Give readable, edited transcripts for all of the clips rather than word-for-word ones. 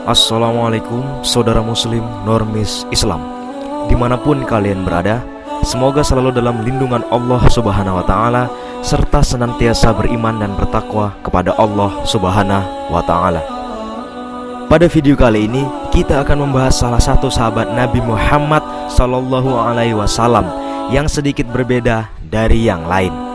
Assalamualaikum saudara muslim normis Islam dimanapun kalian berada. Semoga selalu dalam lindungan Allah Subhanahu wa ta'ala, serta senantiasa beriman dan bertakwa kepada Allah Subhanahu wa ta'ala. Pada video kali ini kita akan membahas salah satu sahabat Nabi Muhammad Sallallahu Alaihi Wasallam yang sedikit berbeda dari yang lain.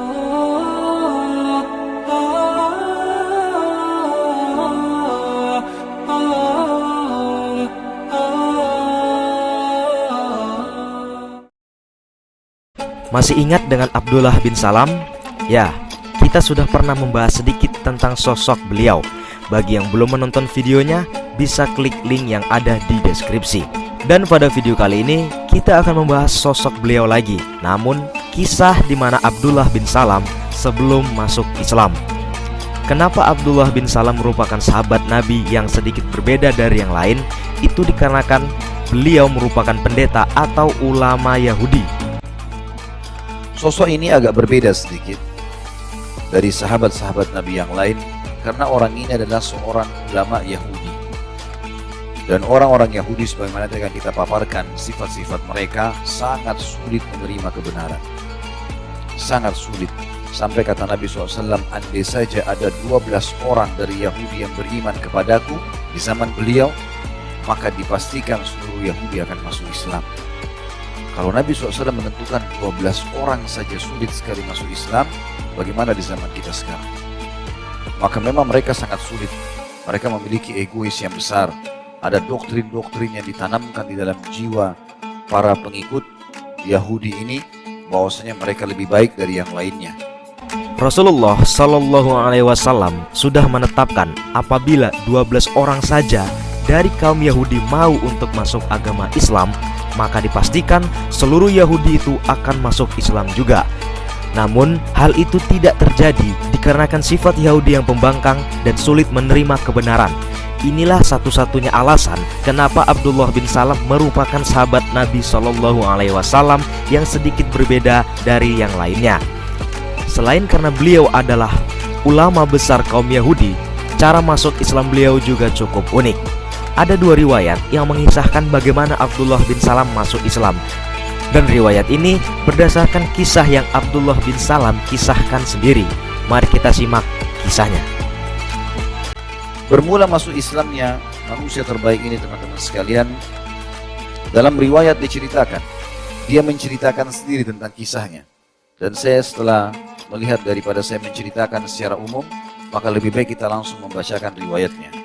Masih ingat dengan Abdullah bin Salam? Ya, kita sudah pernah membahas sedikit tentang sosok beliau. Bagi yang belum menonton videonya, bisa klik link yang ada di deskripsi. Dan pada video kali ini, kita akan membahas sosok beliau lagi. Namun, kisah di mana Abdullah bin Salam sebelum masuk Islam. Kenapa Abdullah bin Salam merupakan sahabat Nabi yang sedikit berbeda dari yang lain? Itu dikarenakan beliau merupakan pendeta atau ulama Yahudi. Sosok ini agak berbeda sedikit dari sahabat-sahabat Nabi yang lain karena orang ini adalah seorang ulama Yahudi. Dan orang-orang Yahudi sebagaimana yang kita paparkan, sifat-sifat mereka sangat sulit menerima kebenaran. Sangat sulit. Sampai kata Nabi SAW, andai saja ada 12 orang dari Yahudi yang beriman kepadaku di zaman beliau, maka dipastikan seluruh Yahudi akan masuk Islam. Kalau Nabi SAW menentukan 12 orang saja sulit sekali masuk Islam, bagaimana di zaman kita sekarang? Maka memang mereka sangat sulit. Mereka memiliki egois yang besar. Ada doktrin-doktrin yang ditanamkan di dalam jiwa para pengikut Yahudi ini, bahwasanya mereka lebih baik dari yang lainnya. Rasulullah Sallallahu Alaihi Wasallam sudah menetapkan apabila 12 orang saja dari kaum Yahudi mau untuk masuk agama Islam, maka dipastikan seluruh Yahudi itu akan masuk Islam juga. Namun hal itu tidak terjadi dikarenakan sifat Yahudi yang pembangkang dan sulit menerima kebenaran. Inilah satu-satunya alasan kenapa Abdullah bin Salam merupakan sahabat Nabi Shallallahu Alaihi Wasallam yang sedikit berbeda dari yang lainnya. Selain karena beliau adalah ulama besar kaum Yahudi, cara masuk Islam beliau juga cukup unik. Ada dua riwayat yang mengisahkan bagaimana Abdullah bin Salam masuk Islam. Dan riwayat ini berdasarkan kisah yang Abdullah bin Salam kisahkan sendiri. Mari kita simak kisahnya. Bermula masuk Islamnya manusia terbaik ini, teman-teman sekalian, dalam riwayat diceritakan, dia menceritakan sendiri tentang kisahnya. Dan saya setelah melihat daripada saya menceritakan secara umum, maka lebih baik kita langsung membacakan riwayatnya.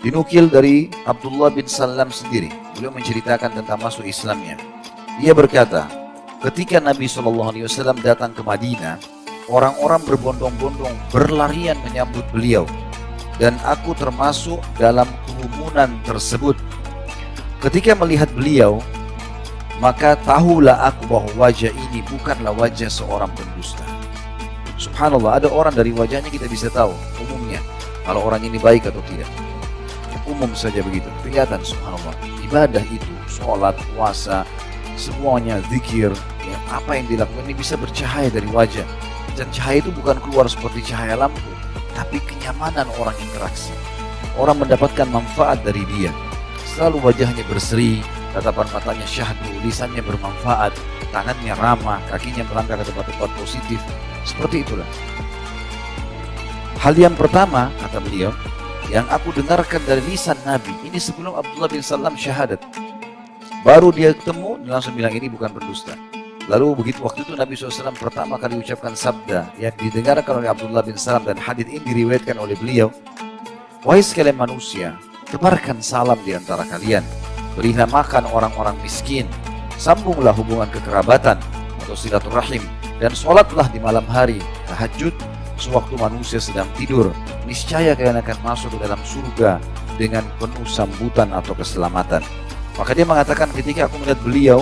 Dinukil dari Abdullah bin Salam sendiri, beliau menceritakan tentang masuk Islamnya. Dia berkata, ketika Nabi SAW datang ke Madinah, orang-orang berbondong-bondong berlarian menyambut beliau, dan aku termasuk dalam kerumunan tersebut. Ketika melihat beliau, maka tahulah aku bahwa wajah ini bukanlah wajah seorang pendusta. Subhanallah, ada orang dari wajahnya kita bisa tahu umumnya kalau orang ini baik atau tidak. Umum saja begitu, kelihatan. Subhanallah, ibadah itu, sholat, puasa, semuanya, zikir, ya, apa yang dilakukan ini bisa bercahaya dari wajah. Dan cahaya itu bukan keluar seperti cahaya lampu, tapi kenyamanan orang interaksi. Orang mendapatkan manfaat dari dia. Selalu wajahnya berseri, tatapan matanya syahdu, lisannya bermanfaat, tangannya ramah, kakinya melangkah ke tempat-tempat positif. Seperti itulah. Hal yang pertama, kata beliau, yang aku dengarkan dari lisan Nabi, ini sebelum Abdullah bin Salam syahadat. Baru dia ketemu, dia langsung bilang ini bukan pendusta. Lalu begitu waktu itu Nabi SAW pertama kali ucapkan sabda yang didengarkan oleh Abdullah bin Salam, dan hadits ini diriwayatkan oleh beliau. Wahai sekalian manusia, tebarkan salam di antara kalian. Berilah makan orang-orang miskin. Sambunglah hubungan kekerabatan atau silaturahim. Dan sholatlah di malam hari, tahajud, sewaktu manusia sedang tidur. Niscaya kalian akan masuk ke dalam surga dengan penuh sambutan atau keselamatan. Maka dia mengatakan, ketika aku melihat beliau,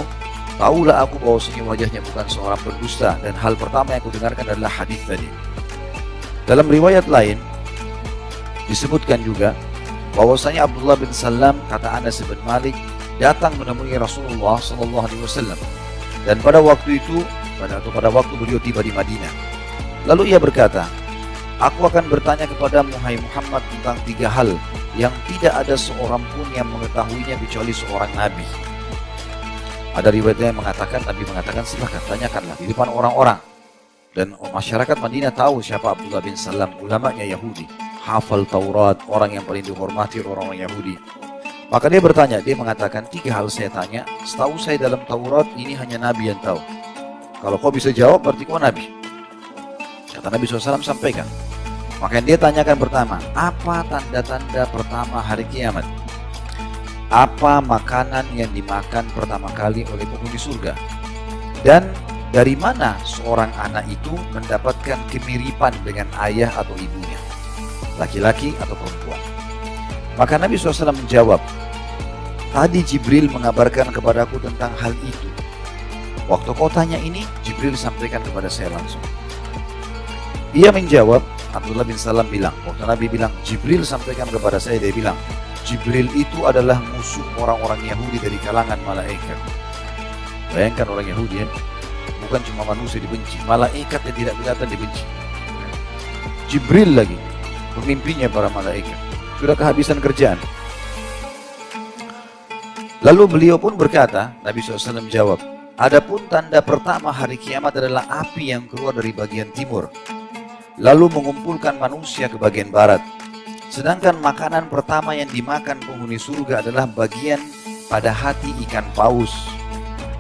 tahulah aku bahwasanya wajahnya bukan seorang pendusta. Dan hal pertama yang aku dengarkan adalah hadis tadi. Dalam riwayat lain disebutkan juga bahwasanya Abdullah bin Salam, kata Anas bin Malik, datang menemui Rasulullah SAW. Dan pada waktu itu, pada waktu beliau tiba di Madinah, lalu ia berkata, aku akan bertanya kepadamu, hai Muhammad, tentang 3 hal yang tidak ada seorang pun yang mengetahuinya kecuali seorang nabi. Ada riwayatnya yang mengatakan, Nabi mengatakan, silahkan tanyakanlah di depan orang-orang. Dan masyarakat Madinah tahu siapa Abdullah bin Salam, ulamanya Yahudi, hafal Taurat, orang yang paling dihormati orang-orang Yahudi. Maka dia bertanya, dia mengatakan, 3 hal saya tanya, setahu saya dalam Taurat ini hanya Nabi yang tahu. Kalau kau bisa jawab berarti kau Nabi. Kata Nabi SAW, sampaikan. Maka yang dia tanyakan pertama, apa tanda-tanda pertama hari kiamat? Apa makanan yang dimakan pertama kali oleh penghuni surga? Dan dari mana seorang anak itu mendapatkan kemiripan dengan ayah atau ibunya? Laki-laki atau perempuan? Maka Nabi SAW menjawab, tadi Jibril mengabarkan kepadaku tentang hal itu. Waktu kau tanya ini, Jibril sampaikan kepada saya langsung. Dia menjawab, Abdullah bin Salam bilang, waktu Nabi bilang, Jibril sampaikan kepada saya, dia bilang, Jibril itu adalah musuh orang-orang Yahudi dari kalangan malaikat. Bayangkan orang Yahudi ya, bukan cuma manusia dibenci, malaikat yang tidak kelihatan dibenci. Jibril lagi, pemimpinnya para malaikat, sudah kehabisan kerjaan. Lalu beliau pun berkata, Nabi SAW menjawab, adapun tanda pertama hari kiamat adalah api yang keluar dari bagian timur, lalu mengumpulkan manusia ke bagian barat. Sedangkan makanan pertama yang dimakan penghuni surga adalah bagian pada hati ikan paus.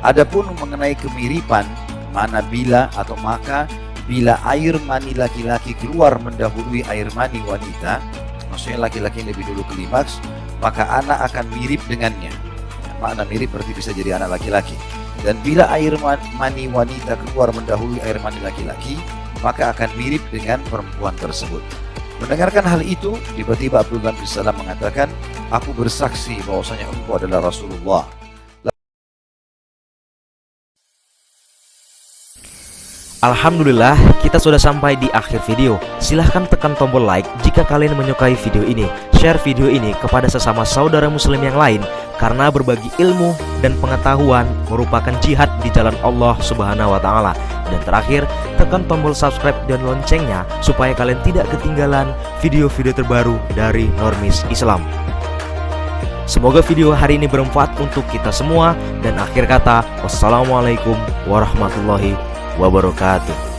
Adapun mengenai kemiripan, mana bila atau maka bila air mani laki-laki keluar mendahului air mani wanita, maksudnya laki-laki yang lebih dulu klimaks, maka anak akan mirip dengannya. Makna mirip berarti bisa jadi anak laki-laki. Dan bila air mani wanita keluar mendahului air mani laki-laki, maka akan mirip dengan perempuan tersebut. Mendengarkan hal itu, tiba-tiba Abdullah bin Salam mengatakan, aku bersaksi bahwasanya engkau adalah Rasulullah. Alhamdulillah, kita sudah sampai di akhir video. Silahkan tekan tombol like jika kalian menyukai video ini. Share video ini kepada sesama saudara muslim yang lain, karena berbagi ilmu dan pengetahuan merupakan jihad di jalan Allah Subhanahu wa Ta'ala. Dan terakhir, tekan tombol subscribe dan loncengnya supaya kalian tidak ketinggalan video-video terbaru dari Normis Islam. Semoga video hari ini bermanfaat untuk kita semua. Dan akhir kata, wassalamualaikum warahmatullahi wabarakatuh.